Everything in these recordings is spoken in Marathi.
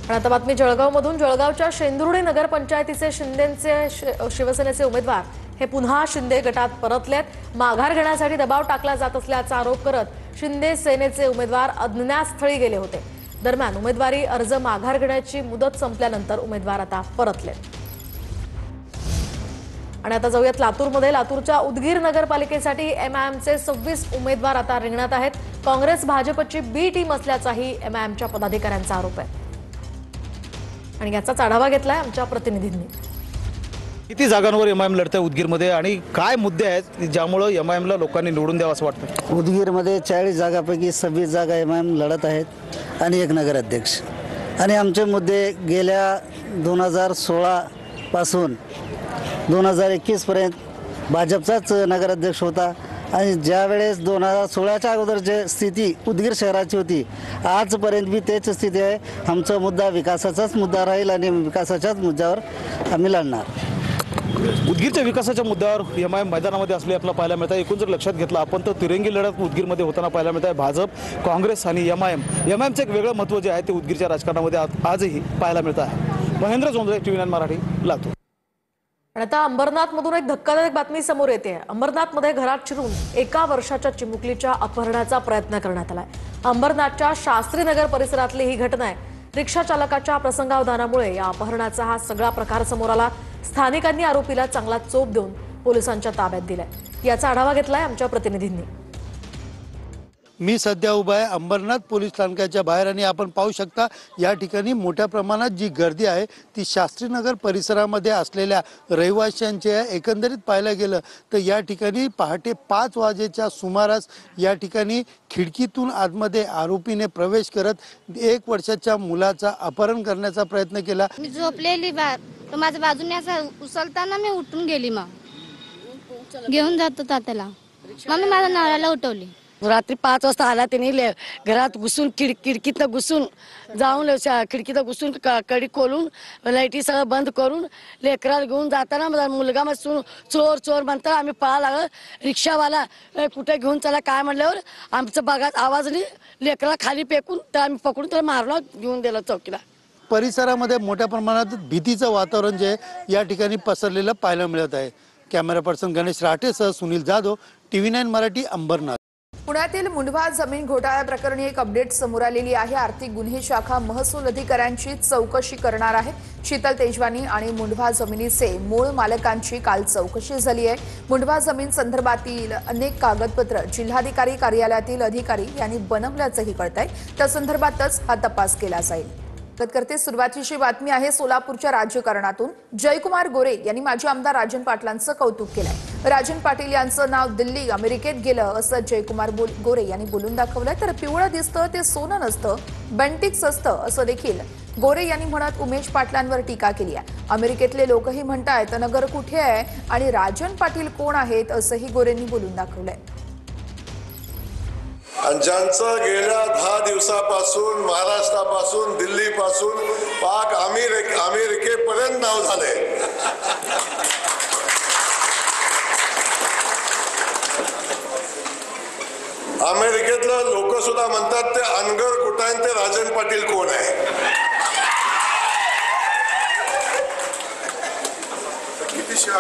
आणि आता बातमी जळगावमधून। जळगावच्या शेंदुर्डी नगरपंचायतीचे शिंदेचे शिवसेनेचे उमेदवार हे पुन्हा शिंदे गटात परतलेत। माघार घेण्यासाठी दबाव टाकला जात असल्याचा आरोप करत शिंदे सेनेचे उमेदवार अज्ञातस्थळी गेले होते। दरम्यान उमेदवारी अर्ज माघार घेण्याची मुदत संपल्यानंतर उमेदवार आता परतलेत। आणि आता जाऊयात लातूरमध्ये। लातूरच्या उदगीर नगरपालिकेसाठी एमआयएमचे 26 उमेदवार आता रिंगणात आहेत। काँग्रेस भाजपची बी टीम असल्याचाही एमआयएमच्या पदाधिकाऱ्यांचा आरोप आहे आणि याचाच आढावा घेतलाय आमच्या प्रतिनिधींनी। किती जागांवर एमआयएम लढतंय उदगीरमध्ये आणि काय मुद्दे आहेत ज्यामुळे एमआयएमला लोकांनी निवडून द्यावं असं वाटतं? उदगीरमध्ये 40 जागांपैकी 26 जागा एमआयएम लढत आहेत आणि एक नगराध्यक्ष। आणि आमचे मुद्दे गेल्या 2016 पासून 2021 पर्यंत भाजपचाच नगराध्यक्ष होता आणि ज्यावेळेस 2016च्या अगोदर जे स्थिती उदगीर शहराची होती आजपर्यंत बी तेच स्थिती आहे। आमचा मुद्दा विकासाचाच मुद्दा राहील आणि विकासाच्याच मुद्द्यावर आम्ही लढणार। उदगीरच्या विकासाच्या मुद्द्यावर एमआयएम मैदानामध्ये असले आपल्याला पाहायला मिळतं। एकूण जर लक्षात घेतलं आपण तर तिरंगी लढत उदगीरमध्ये होताना पाहायला मिळत आहे। भाजप, काँग्रेस आणि एमआयएमचं एक वेगळं महत्त्व जे आहे ते उदगीरच्या राजकारणामध्ये आजही पाहायला मिळत आहे। महेंद्र जोंधळे, TV9 मराठी, लातूर। आता अंबरनाथमधून एक धक्कादायक बातमी समोर येते। अंबरनाथमध्ये घरात शिरून 1 वर्षाच्या चिमुकलीच्या अपहरणाचा प्रयत्न करण्यात आलाय। अंबरनाथच्या शास्त्रीनगर परिसरातली ही घटना आहे। रिक्षा चालकाच्या प्रसंगावधानामुळे या अपहरणाचा हा सगळा प्रकार समोर आला। स्थानिकांनी आरोपीला चांगला चोप देऊन पोलिसांच्या ताब्यात दिलाय। याचा आढावा घेतलाय आमच्या प्रतिनिधींनी। मी सध्या उभा आहे अंबरनाथ पोलीस स्थानकाच्या बाहेर आणि आपण पाहू शकता या ठिकाणी मोठ्या प्रमाणात जी गर्दी आहे ती शास्त्रीनगर परिसरामध्ये असलेल्या रहिवाशांची आहे। एकंदरीत पाहायला गेलं तर या ठिकाणी पहाटे 5 वाजेच्या सुमारास या ठिकाणी खिडकीतून आतमध्ये आरोपीने प्रवेश करत 1 वर्षाच्या मुलाचा अपहरण करण्याचा प्रयत्न केला। मी झोपलेली माझ्या बाजूने असं उचलताना मी उठून गेली। मग घेऊन जातो तात्याला मग मी माझ्या नवऱ्याला उठवली। रात्री 5 वाजता आला त्याने घरात घुसून खिडकीतनं घुसून जाऊन खिडकीतनं घुसून कडी खोलून लाईटी सगळं बंद करून लेकराला घेऊन जाताना माझा मुलगा मग चोर चोर म्हणता आम्ही पळाला लागलो। रिक्षावाला कुठे घेऊन चला काय म्हणल्यावर आमचं बघात आवाजने लेकराला खाली फेकून तर आम्ही पकडून त्याला मारलो, घेऊन दिलं चौकीला। परिसरामध्ये मोठ्या प्रमाणात भीतीचं वातावरण जे या ठिकाणी पसरलेलं पाहायला मिळत आहे। कॅमेरा पर्सन गणेश राठेसह सुनील जाधव, TV9 मराठी, अंबरनाथ। पुण्यातील मुंढवा जमीन घोटाळ्या प्रकरणी एक अपडेट समोर आलेली आहे। आर्थिक गुन्हे शाखा महसूल अधिकाऱ्यांची चौकशी करणार आहे। शीतल तेजवानी आणि मुंढवा जमिनीचे मूळ मालकांची काल चौकशी झाली आहे। मुंढवा जमीन संदर्भातील अनेक कागदपत्र जिल्हाधिकारी कार्यालयातील अधिकारी यांनी बनवल्याचंही कळतंय। त्या संदर्भातच हा तपास केला जाईल। करते सुरुवातीची बातमी आहे सोलापूरच्या राजकारणातून। जयकुमार गोरे यांनी माजी आमदार राजन पाटलांचं कौतुक केलंय। राजन पाटील यांचं नाव दिल्ली अमेरिकेत गेलं असं जयकुमार गोरे यांनी बोलून दाखवलंय। तर पिवळं दिसतं ते सोनं नसतं, बेंटिक्स असतं असं देखील गोरे यांनी म्हणत उमेश पाटलांवर टीका केली आहे। अमेरिकेतले लोकही म्हणतायत नगर कुठे आहे आणि राजन पाटील कोण आहेत असंही गोरेंनी बोलून दाखवलंय। आणि ज्यांचं गेल्या 10 दिवसापासून महाराष्ट्रापासून दिल्लीपासून पाक अमेरिकेपर्यंत नाव झाले। अमेरिकेतलं लोक सुद्धा म्हणतात ते अनगर कुठं आहे ते राजन पाटील कोण आहे। किती शिवा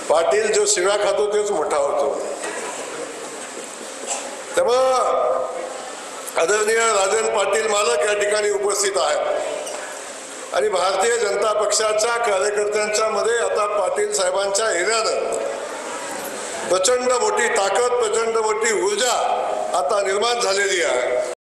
पाटील जो शिव्या खातो तेच मोठा होतो। त्यामुळं आदरणीय राजन पाटील मालक या ठिकाणी उपस्थित आहेत आणि भारतीय जनता पक्षाच्या कार्यकर्त्यांच्या मध्ये आता पाटील साहेबांच्या येण्यानं प्रचंड मोठी ताकद, प्रचंड मोठी ऊर्जा आता निर्माण झालेली आहे।